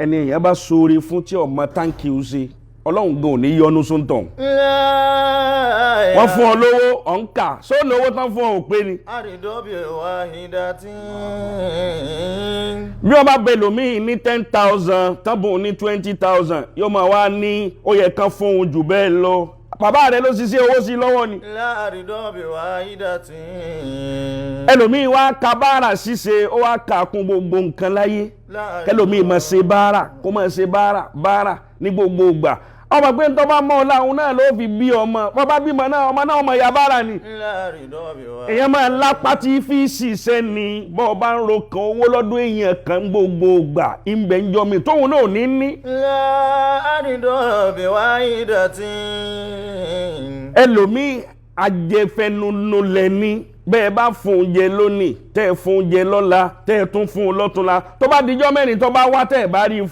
ẹni èèyàn bá sóore fún tí ọmọ táǹkì ó ṣe Ọlọ́run gan ò ní yọ́nú sóńtàn wọ́n fún ọ lówó ọ̀nkà só lówó tán fún ọ ò pé ni. àrídọ́bì wàhídà tí. bí wọ́n bá bẹ lòmíì ní 10,000 tábùn ní 20,000 yóò máa wá ní ó yẹ kán fún un jù bẹ́ẹ̀ lọ bàbá rẹ ló ṣiṣẹ́ owó sí lọ́wọ́ ni. láàrídọ́bì wàhídà tí. ẹlòmíì wá ka báárà ṣíṣe ó wá kà kún gbogbo nǹkan láyé kẹlòmíì máa ṣe báárà kó máa ṣe báárà ní gbogbo ìgbà ọmọ pé tó bá mọ́ láhun náà ló fi bí ọmọ bọ́bá bímọ náà ọmọ náà ọmọ yàbára ni èyàn máa lápá tí fi ṣiṣẹ́ ni bọ́ bá ń ro kan owó lọ́dún èèyàn kan gbogbo gbà ìbẹ̀ ń jọ mi tóun náà ní ní. ẹlòmíì ajẹfẹnunulẹ̀ ni bẹ́ẹ̀ bá fún un jẹ lónìí tẹ́ ẹ fún un jẹ lọ́la tẹ́ ẹ tún fún un lọ́túnla tó bá dijọ́ mẹ́rin tó bá wá tẹ́ ẹ bá rí i fún.